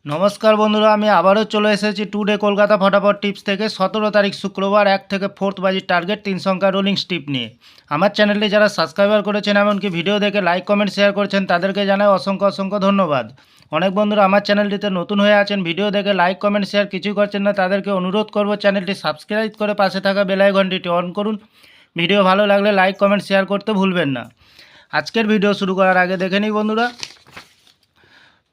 नमस्कार बंधुरा আমি আবারও চলে এসেছি টুডে কলকাতা फटाफट টিপস থেকে 17 তারিখ শুক্রবার 1 থেকে 4 বাজি টার্গেট 3 সংখ্যা রোলিং স্টিপ নিয়ে আমার চ্যানেলটি যারা সাবস্ক্রাইবার করেছেন এমনকি ভিডিও দেখে লাইক কমেন্ট শেয়ার করেছেন তাদেরকে জানাই অসংখ্য অসংখ্য ধন্যবাদ। অনেক বন্ধুরা আমার চ্যানেলটিতে নতুন হয়ে আছেন, ভিডিও দেখে লাইক কমেন্ট শেয়ার কিছুই করছেন না, তাদেরকে অনুরোধ করব চ্যানেলটি সাবস্ক্রাইব করে পাশে থাকা বেল আইকনটি অন করুন। ভিডিও ভালো লাগলে লাইক কমেন্ট শেয়ার করতে ভুলবেন না। আজকের ভিডিও শুরু করার আগে দেখে নিই বন্ধুরা,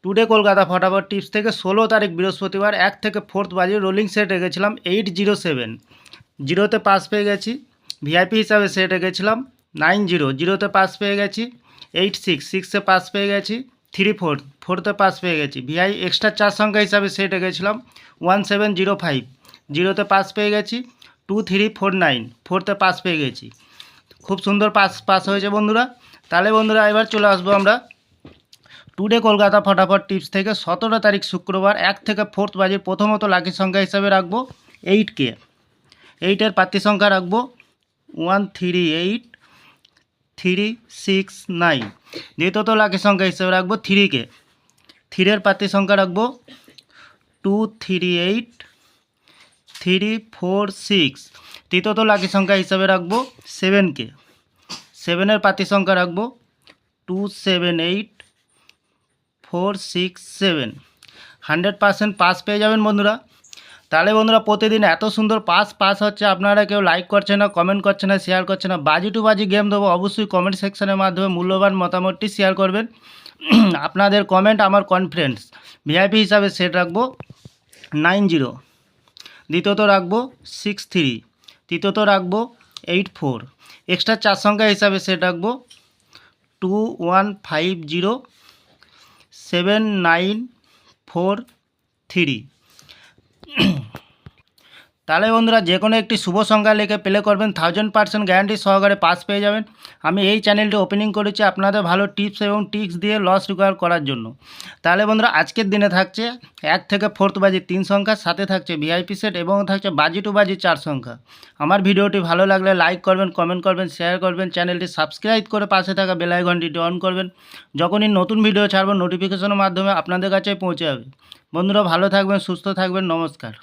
টুডে কলকাতা फटाफट টিপস থেকে 16 তারিখ বৃহস্পতিবার 1 থেকে 4 বাজে রোলিং সেট রেখেছিলাম 807, জিরোতে পাস পেয়ে গেছি। ভিআইপি হিসাবে সেট রেখেছিলাম 90, জিরোতে পাস পেয়ে গেছি। 86, 6-এ পাস পেয়ে গেছি। 34, 4তে পাস পেয়ে গেছি। ভিআই এক্সট্রা 4 সংখ্যা হিসাবে সেট রেখেছিলাম 1705, জিরোতে পাস পেয়ে গেছি। 2349, 4তে পাস পেয়ে গেছি। খুব সুন্দর পাস হয়েছে বন্ধুরা। তাহলে বন্ধুরা এবার চলে আসবো আমরা টুডে কলকাতা फटाफट টিপস থেকে 17 তারিখ শুক্রবার 1 থেকে 4 বাজে প্রথমত লাকি সংখ্যা হিসাবে রাখবো 8কে। 8-এর প্রার্থী সংখ্যা রাখবো 138369। দ্বিতীয়ত লাকি সংখ্যা হিসাবে রাখবো 3কে। 3-এর প্রার্থী সংখ্যা রাখবো 238346। তৃতীয়ত লাকি সংখ্যা হিসাবে রাখবো 7কে। 7-এর প্রার্থী সংখ্যা রাখবো 278467। 100% পাস পেয়ে যাবেন বন্ধুরা। তাহলে বন্ধুরা প্রতিদিন এত সুন্দর পাস হচ্ছে, আপনারা কেউ লাইক করছে না, কমেন্ট করছে না, শেয়ার করছে না। বাজি টু বাজি গেম দেবো, অবশ্যই কমেন্ট সেকশনের মাধ্যমে মূল্যবান মতামতটি শেয়ার করবেন। আপনাদের কমেন্ট আমার কনফিডেন্স। ভিআইপি হিসাবে সেট রাখবো 90, দ্বিতীয়ত রাখবো 63, তৃতীয়ত রাখবো 84। এক্সট্রা 4 সংখ্যা হিসাবে সেট রাখবো 21507943। তাহলে বন্ধুরা যে কোনো একটি শুভ সংখ্যা লিখে প্লে করবেন, 1000% গ্যারান্টি সহকারে পাস পেয়ে যাবেন। আমি এই চ্যানেলটি ওপেনিং করেছি আপনাদের ভালো টিপস এবং ট্রিক্স দিয়ে লস রিকভার করার জন্য। তাহলে বন্ধুরা আজকের দিনে থাকছে 1 থেকে 4 বাজি 3 সংখ্যা, সাথে থাকছে ভিআইপি সেট এবং থাকছে বাজি টু বাজি 4 সংখ্যা। আমার ভিডিওটি ভালো লাগলে লাইক করবেন, কমেন্ট করবেন, শেয়ার করবেন, চ্যানেলটি সাবস্ক্রাইব করে পাশে থাকা বেল আইকনটি অন করবেন। যখনই নতুন ভিডিও ছাড়ব নোটিফিকেশনের মাধ্যমে আপনাদের কাছে পৌঁছে যাবে। বন্ধুরা ভালো থাকবেন, সুস্থ থাকবেন, নমস্কার।